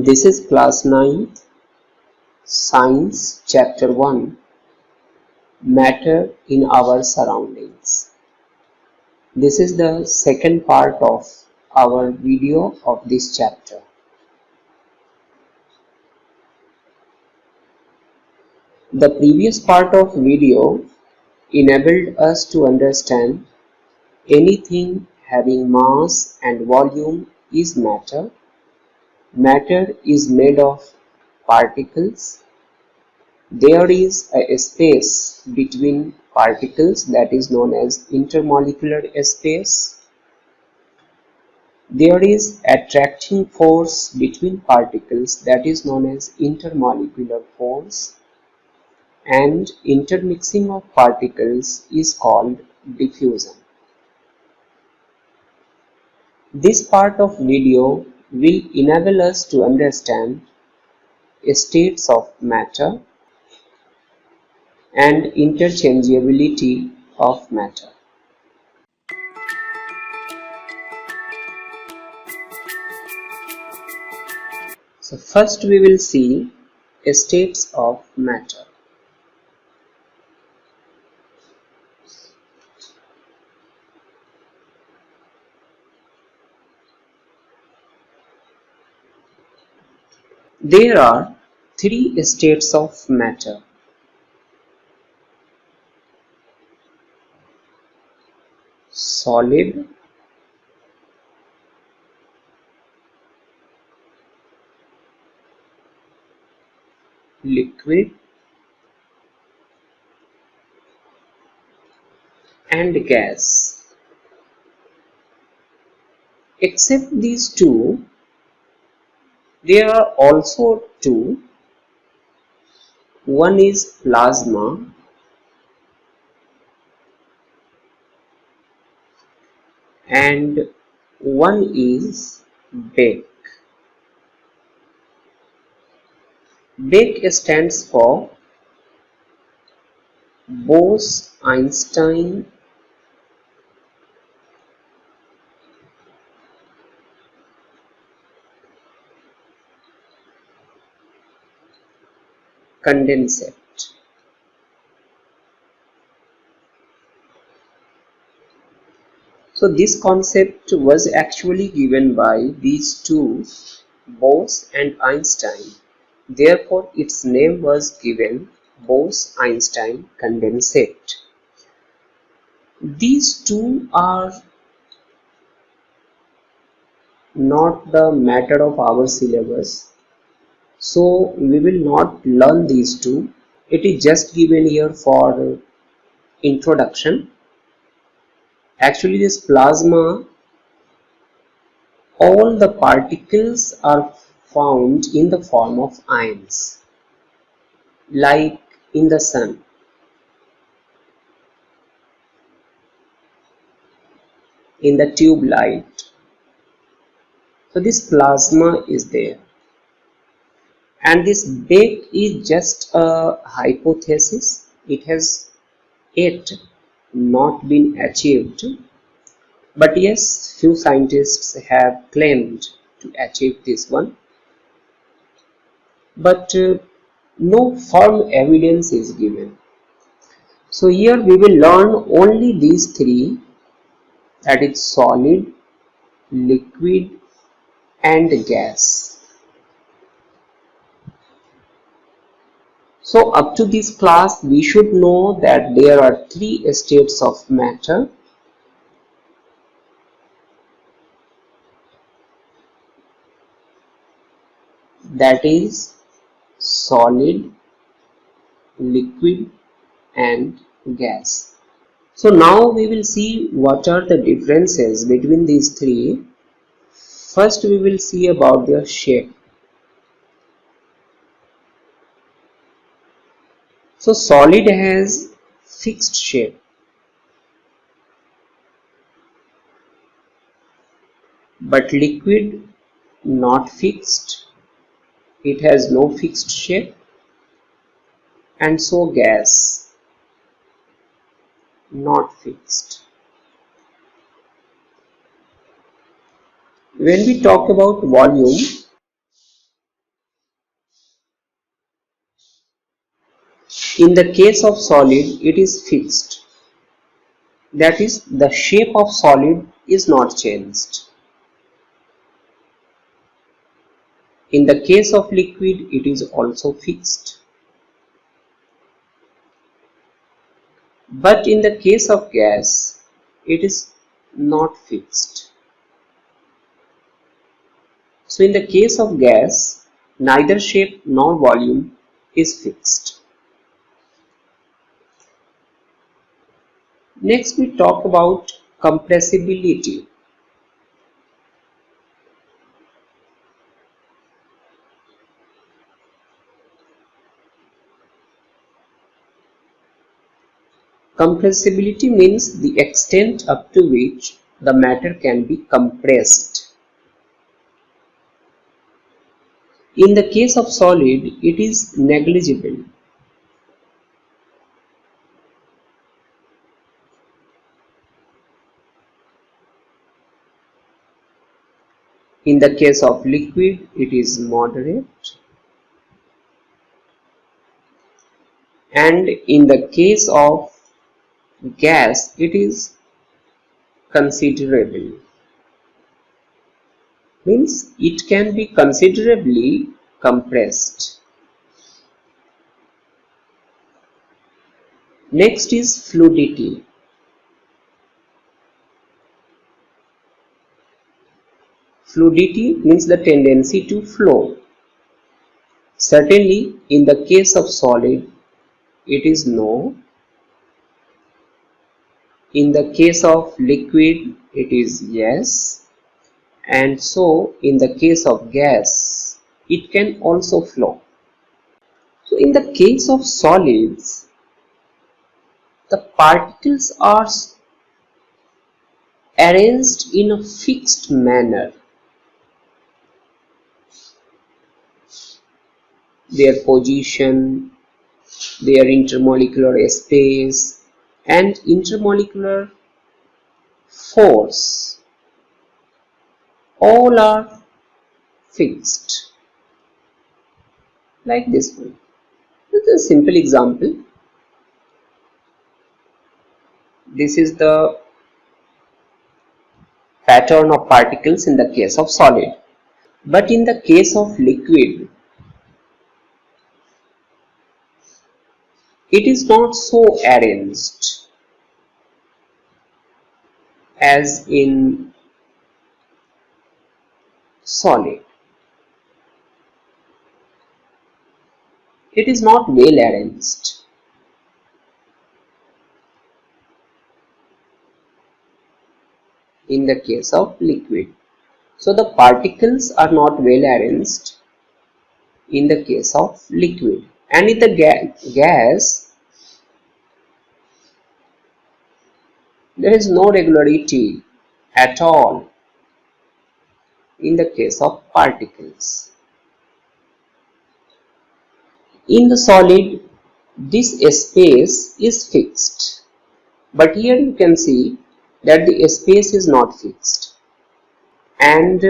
This is class 9th Science Chapter 1 Matter in Our Surroundings. This is the second part of our video of this chapter. The previous part of video enabled us to understand anything having mass and volume is matter. Matter is made of particles. There is a space between particles that is known as intermolecular space. There is attracting force between particles that is known as intermolecular force, and intermixing of particles is called diffusion. This part of video will enable us to understand states of matter and interchangeability of matter. So first we will see states of matter. There are three states of matter. Solid, liquid, and gas. Except these two, there are also two. One is plasma and one is Beck. Beck stands for Bose-Einstein condensate. So this concept was actually given by these two, Bose and Einstein. Therefore, its name was given Bose-Einstein condensate. These two are not the matter of our syllabus, so we will not learn these two. It is just given here for introduction. Actually, this plasma, all the particles are found in the form of ions, like in the sun. In the tube light. So this plasma is there. And this Beck is just a hypothesis. It has yet not been achieved. But yes, few scientists have claimed to achieve this one. But no firm evidence is given. So here we will learn only these three, that is solid, liquid, and gas. So up to this class we should know that there are three states of matter. That is solid, liquid, and gas. So now we will see what are the differences between these three. First we will see about their shape. So solid has fixed shape, but liquid not fixed. It has no fixed shape, and so gas not fixed. When we talk about volume, In the case of solid, it is fixed. That is, the shape of solid is not changed. In the case of liquid, it is also fixed. But in the case of gas, it is not fixed. So in the case of gas, neither shape nor volume is fixed. Next, we talk about compressibility. Compressibility means the extent up to which the matter can be compressed. In the case of solid, it is negligible. In the case of liquid, it is moderate. And in the case of gas, it is considerable. Means it can be considerably compressed. Next is fluidity. Fluidity means the tendency to flow. Certainly, in the case of solid, it is no. In the case of liquid, it is yes. And so, in the case of gas, it can also flow. So, in the case of solids, the particles are arranged in a fixed manner. Their position, their intermolecular space, and intermolecular force all are fixed. Like this one. This is a simple example. This is the pattern of particles in the case of solid. But in the case of liquid, it is not so arranged as in solid. It is not well arranged. In the case of liquid. So the particles are not well arranged in the case of liquid. And in the gas, there is no regularity at all in the case of particles. In the solid, this space is fixed. But here you can see that the space is not fixed. And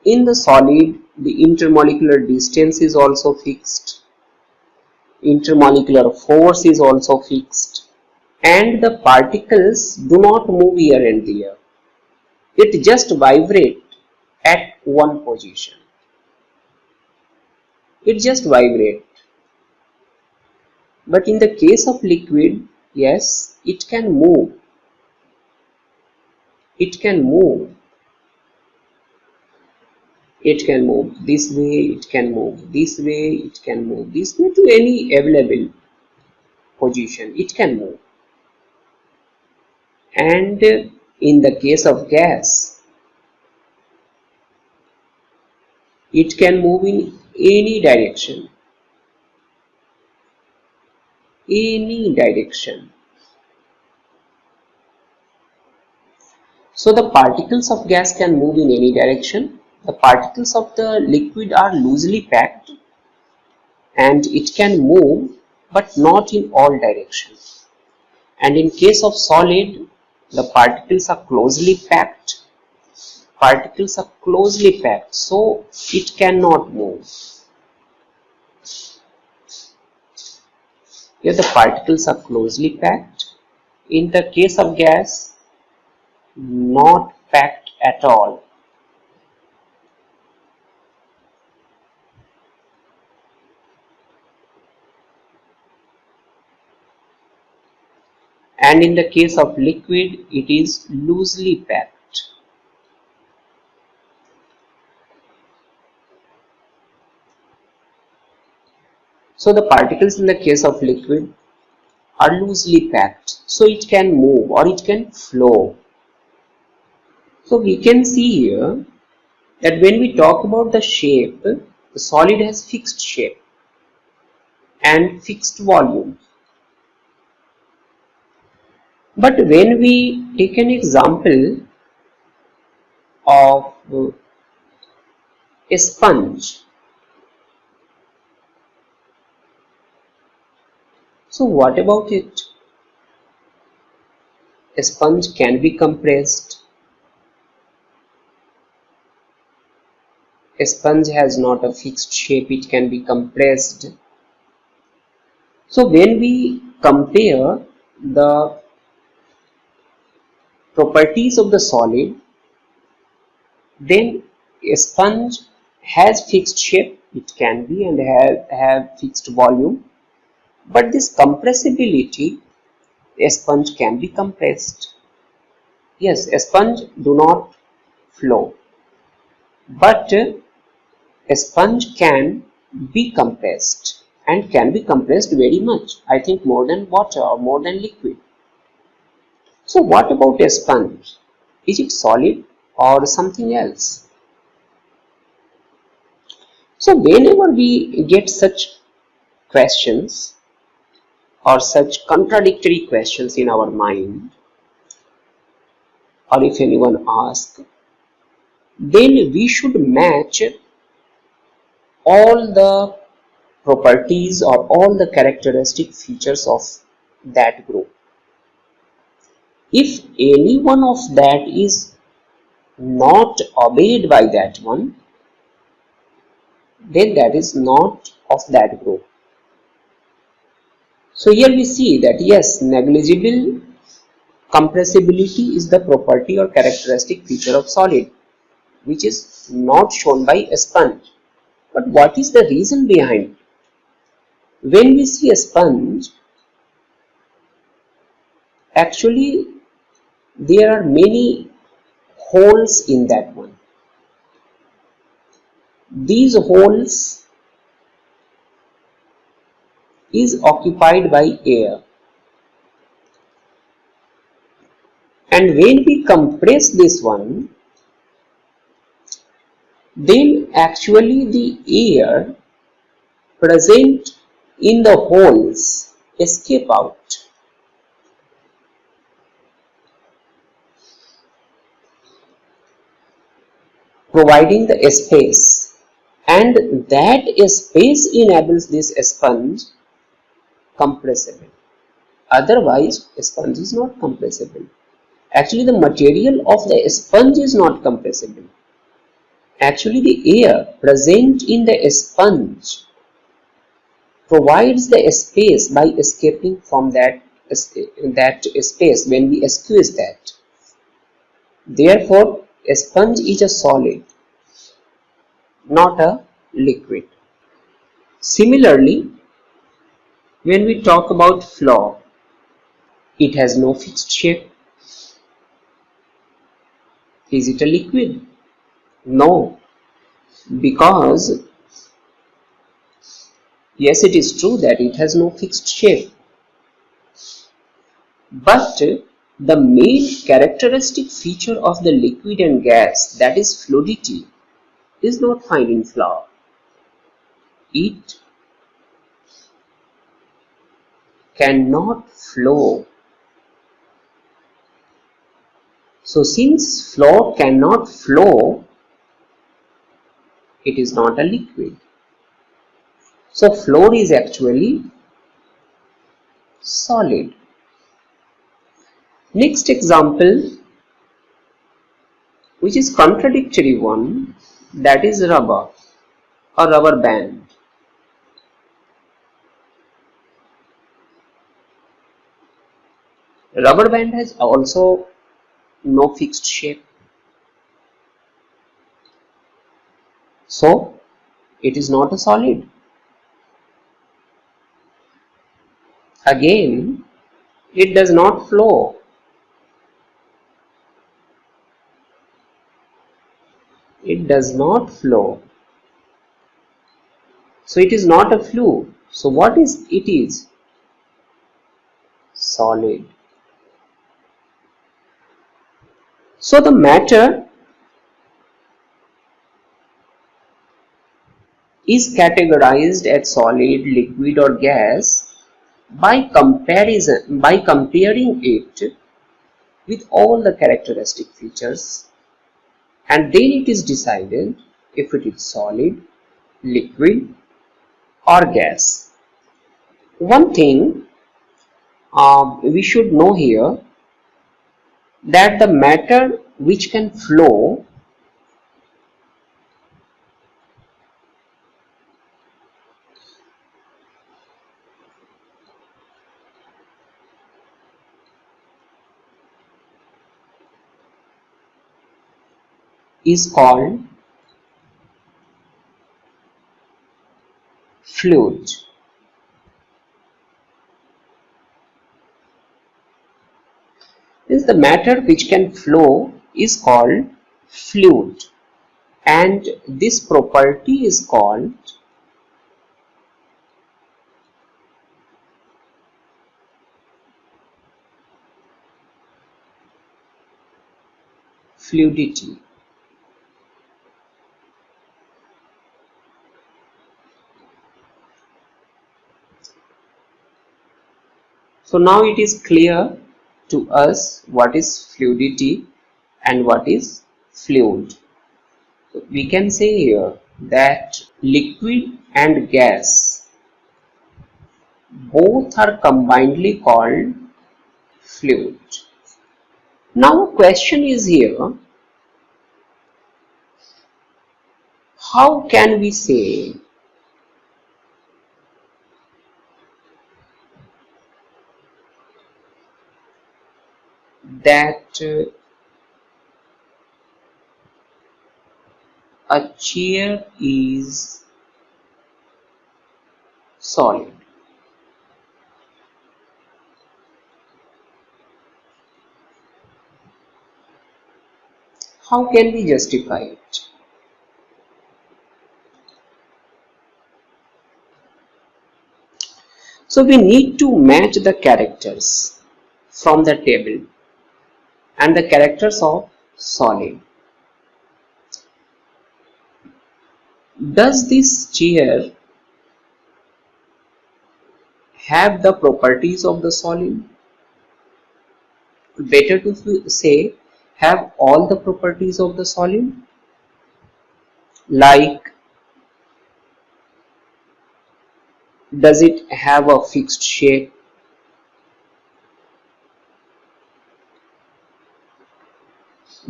in the solid, the intermolecular distance is also fixed. Intermolecular force is also fixed. And the particles do not move here and there. It just vibrates at one position. It just vibrates. But in the case of liquid, yes, it can move. It can move. It can move this way, it can move this way, it can move this way to any available position. It can move. And in the case of gas, it can move in any direction. Any direction. So the particles of gas can move in any direction. The particles of the liquid are loosely packed and it can move but not in all directions. And in case of solid, the particles are closely packed. Particles are closely packed, so it cannot move. Here the particles are closely packed. In the case of gas, not packed at all. And in the case of liquid, it is loosely packed. So the particles in the case of liquid are loosely packed, so it can move or it can flow. So we can see here that when we talk about the shape, the solid has fixed shape and fixed volume. But when we take an example of a sponge, so what about it? A sponge can be compressed. A sponge has not a fixed shape, it can be compressed. So when we compare the properties of the solid, then a sponge has fixed shape, it can be, and have fixed volume. But this compressibility, a sponge can be compressed. Yes, a sponge do not flow, but a sponge can be compressed and can be compressed very much. I think more than water or more than liquid. So what about a sponge? Is it solid or something else? So whenever we get such questions or such contradictory questions in our mind, or if anyone asks, then we should match all the properties or all the characteristic features of that group. If any one of that is not obeyed by that one, then that is not of that group. So here we see that yes, negligible compressibility is the property or characteristic feature of solid, which is not shown by a sponge. But what is the reason behind it? When we see a sponge, actually there are many holes in that one. These holes is occupied by air, and when we compress this one, then actually the air present in the holes escape out, providing the space, and that space enables this sponge compressible. Otherwise, a sponge is not compressible. Actually, the material of the sponge is not compressible. Actually, the air present in the sponge provides the space by escaping from that space when we squeeze that. Therefore, a sponge is a solid, not a liquid. Similarly, when we talk about floor, it has no fixed shape. Is it a liquid? No, because yes, it is true that it has no fixed shape, but the main characteristic feature of the liquid and gas, that is fluidity, is not found in flour. It cannot flow. So since flour cannot flow, it is not a liquid. So flour is actually solid. Next example, which is contradictory one, that is rubber or rubber band. Rubber band has also no fixed shape, so it is not a solid. Again, it does not flow. It does not flow. So it is not a fluid. So what is it is? Solid. So the matter is categorized as solid, liquid or gas by comparing it with all the characteristic features, and then it is decided if it is solid, liquid or gas. One thing we should know here, that the matter which can flow is called fluid. Means the matter which can flow is called fluid, and this property is called fluidity. So now it is clear to us what is fluidity and what is fluid. So we can say here that liquid and gas both are combinedly called fluid. Now question is here, how can we say that a chair is solid? How can we justify it? So we need to match the characters from the table and the characters of solid. Does this chair have the properties of the solid? Better to say have all the properties of the solid, like does it have a fixed shape,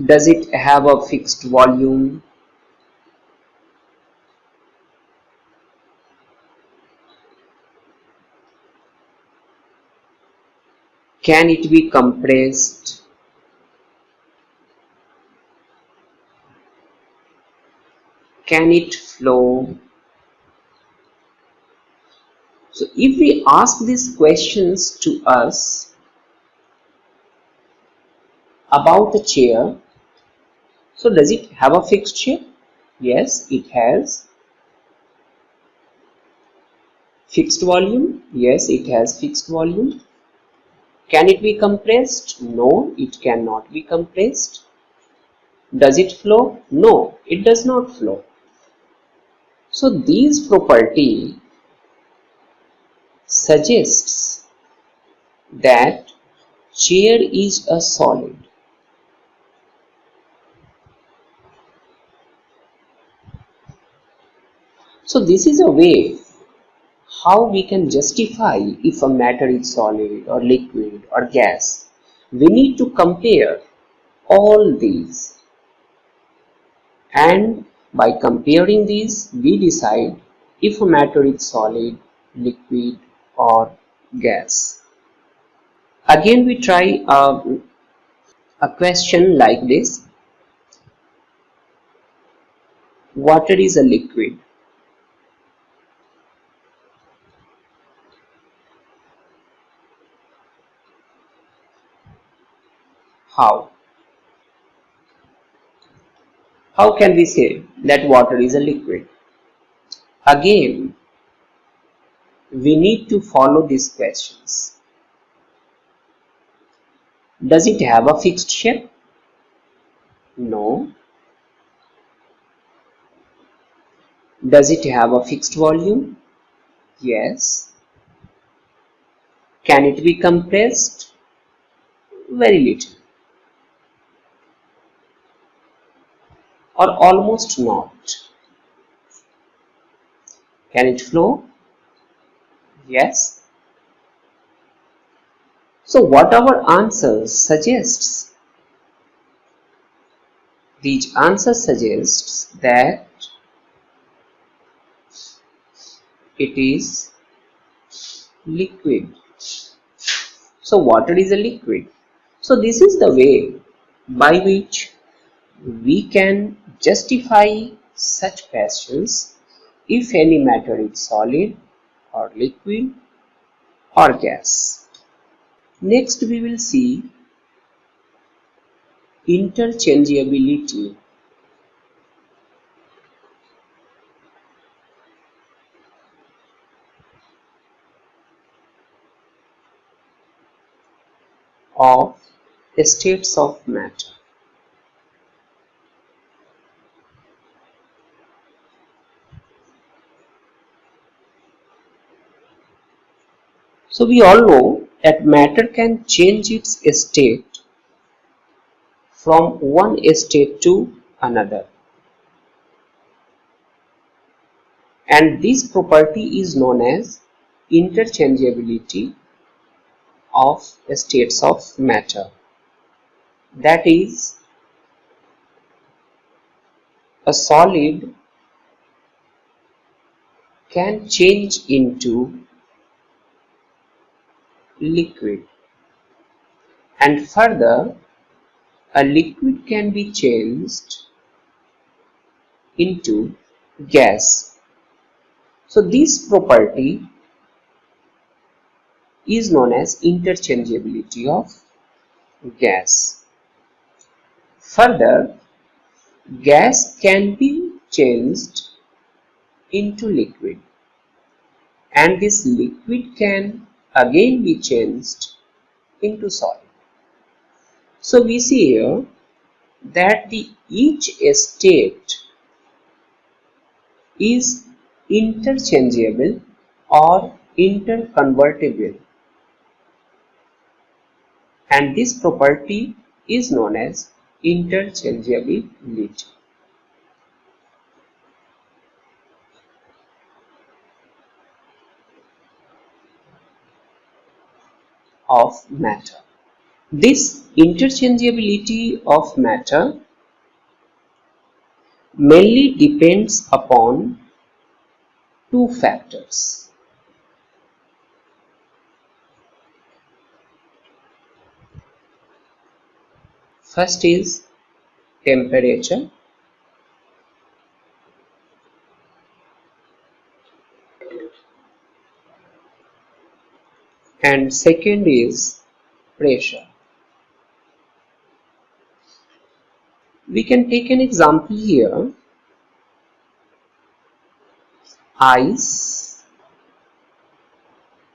does it have a fixed volume, can it be compressed, can it flow? So if we ask these questions to us about the chair, so does it have a fixed shape? Yes, it has. Fixed volume? Yes, it has fixed volume. Can it be compressed? No, it cannot be compressed. Does it flow? No, it does not flow. So these property suggests that chair is a solid. So this is a way how we can justify if a matter is solid or liquid or gas. We need to compare all these, and by comparing these we decide if a matter is solid, liquid or gas. Again we try a question like this. Water is a liquid. How? How can we say that water is a liquid? Again, we need to follow these questions. Does it have a fixed shape? No. Does it have a fixed volume? Yes. Can it be compressed? Very little. Or almost not. Can it flow? Yes. So what our answer suggests? These answer suggests that it is liquid. So water is a liquid. So this is the way by which we can justify such questions if any matter is solid or liquid or gas. Next we will see interchangeability of states of matter. So we all know that matter can change its state from one state to another, and this property is known as interchangeability of states of matter. That is, a solid can change into liquid, and further a liquid can be changed into gas. So this property is known as interchangeability of gas. Further, gas can be changed into liquid, and this liquid can again be changed into solid. So we see here that each state is interchangeable or interconvertible, and this property is known as interchangeability of matter. This interchangeability of matter mainly depends upon two factors. First is temperature, and second is pressure. We can take an example here. Ice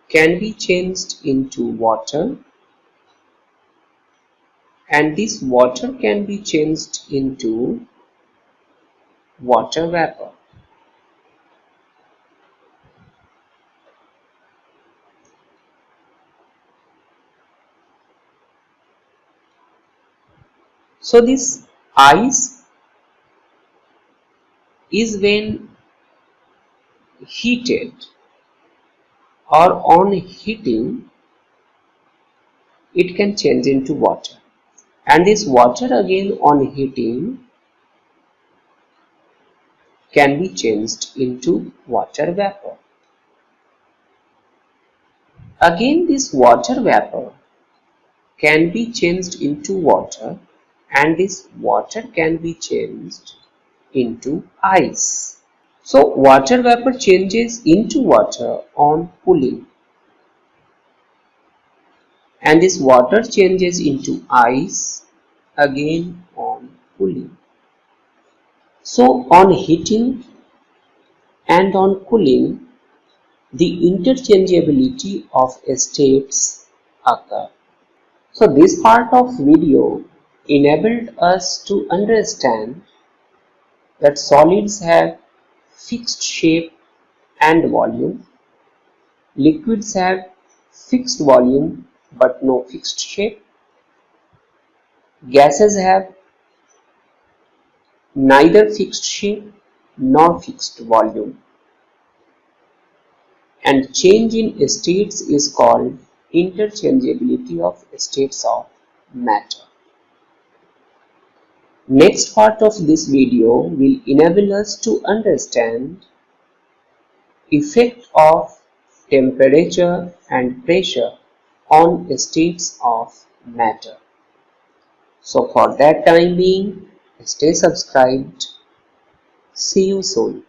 can be changed into water, and this water can be changed into water vapor. So this ice is when heated or on heating, it can change into water, and this water again on heating can be changed into water vapor. Again this water vapor can be changed into water, and this water can be changed into ice. So water vapor changes into water on cooling, and this water changes into ice again on cooling. So on heating and on cooling, the interchangeability of states occur. So this part of video enabled us to understand that solids have fixed shape and volume, liquids have fixed volume but no fixed shape, gases have neither fixed shape nor fixed volume, and change in states is called interchangeability of states of matter. Next part of this video will enable us to understand effect of temperature and pressure on states of matter. So for that time being, stay subscribed. See you soon.